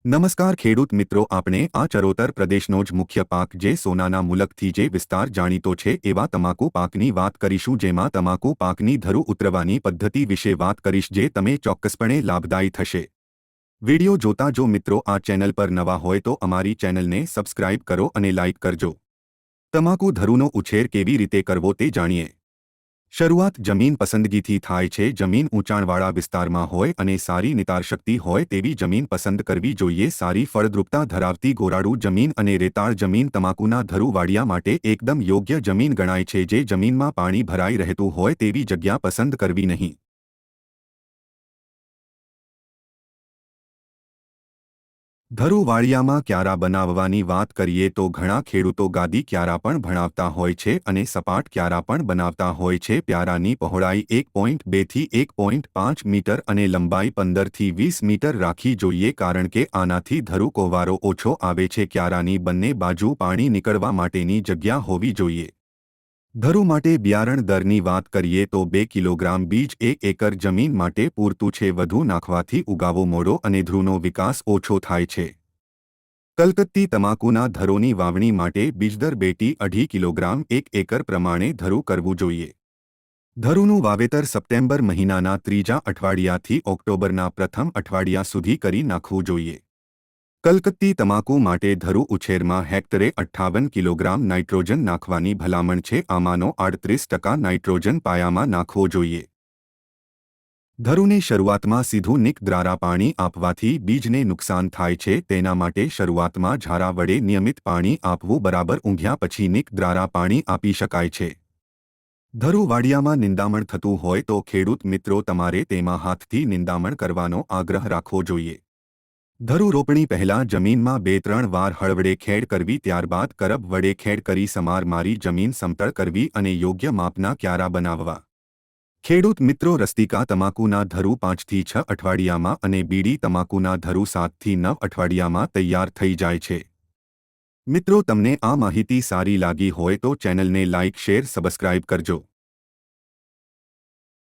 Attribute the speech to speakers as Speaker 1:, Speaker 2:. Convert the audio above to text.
Speaker 1: નમસ્કાર ખેડૂત મિત્રો, આપણે આ ચરોતર પ્રદેશનો જ મુખ્ય પાક જે સોનાના મુલકથી જે વિસ્તાર જાણીતો છે એવા તમાકુ પાકની વાત કરીશું, જેમાં તમાકુ પાકની ધરુ ઉતરવાની પદ્ધતિ વિશે વાત કરીશ જે તમે ચોક્કસપણે લાભદાયી થશે। વિડિયો જોતા જો મિત્રો આ ચેનલ પર નવા હોય તો અમારી ચેનલને સબસ્ક્રાઇબ કરો અને લાઇક કરજો। તમાકુ ધરુનો ઉછેર કેવી રીતે કરવો તે જાણીએ। શરૂઆત જમીન પસંદગીથી થાય છે। જમીન ઊંચાણવાળા વિસ્તારમાં હોય અને સારી નિતારશક્તિ હોય તેવી જમીન પસંદ કરવી જોઈએ। સારી ફળદ્રુપતા ધરાવતી ગોરાડુ જમીન અને રેતાળ જમીન તમાકુના ધરુ વાડિયા માટે એકદમ યોગ્ય જમીન ગણાય છે। જે જમીનમાં પાણી ભરાઈ રહેતું હોય તેવી જગ્યા પસંદ કરવી નહીં। ધરુ વાડિયામાં ક્યારા બનાવવાની વાત કરીએ તો ઘણા ખેડૂતો ગાદી ક્યારા પણ ભણાવતા હોય છે અને સપાટ ક્યારા પણ બનાવતા હોય છે। ક્યારાની પહોળાઈ 1.2 થી 1.5 મીટર અને લંબાઈ 15 થી 20 મીટર રાખવી જોઈએ, કારણ કે આનાથી ધરુ કોવારો ઓછો આવે છે। ક્યારાની બંને બાજુ પાણી નીકળવા માટેની જગ્યા હોવી જોઈએ। ધરુ માટે બિયારણ દરની વાત કરીએ તો 2 કિલોગ્રામ બીજ 1 એકર જમીન માટે પૂરતું છે। વધુ નાખવાથી ઉગાવો મોડો અને ધ્રુનો વિકાસ ઓછો થાય છે। કલકત્તી તમાકુના ધરોની વાવણી માટે બીજદર બેટી 2.5 કિલોગ્રામ 1 એકર પ્રમાણે ધરુ કરવું જોઈએ। ધરુનું વાવેતર સપ્ટેમ્બર મહિનાના ત્રીજા અઠવાડિયાથી ઓક્ટોબરના પ્રથમ અઠવાડિયા સુધી કરી નાખવું જોઈએ। કલકત્તી તમાકુ માટે ધરુ ઉછેરમાં હેક્ટરે 58 કિલોગ્રામ નાઇટ્રોજન નાખવાની ભલામણ છે। આમાંનો 38% નાઇટ્રોજન પાયામાં નાખવો જોઈએ। ધરુને શરૂઆતમાં સીધું નિક દ્વારા પાણી આપવાથી બીજને નુકસાન થાય છે। તેના માટે શરૂઆતમાં ઝારા વડે નિયમિત પાણી આપવું, બરાબર ઊંઘ્યા પછી નિક દ્વારા પાણી આપી શકાય છે। ધરુ વાડિયામાં નિંદામણ થતું હોય તો ખેડૂત મિત્રો તમારે તેમાં હાથથી નિંદામણ કરવાનો આગ્રહ રાખવો જોઈએ। ધરુ રોપણી પહેલા જમીનમાં 2-3 વાર હળ વડે ખેડ કરવી, ત્યારબાદ કરબ વડે ખેડ કરી સમાર મારી જમીન સમતળ કરવી અને યોગ્ય માપના ક્યારા બનાવવા। ખેડૂત મિત્રો, રસ્તિકા તમાકુના ધરુ 5 થી 6 અઠવાડિયામાં અને બીડી તમાકુના ધરુ 7 થી 9 અઠવાડિયામાં તૈયાર થઈ જાય છે। મિત્રો, તમને આ માહિતી સારી લાગી હોય તો ચેનલને લાઇક, શેર, સબસ્ક્રાઇબ કરજો।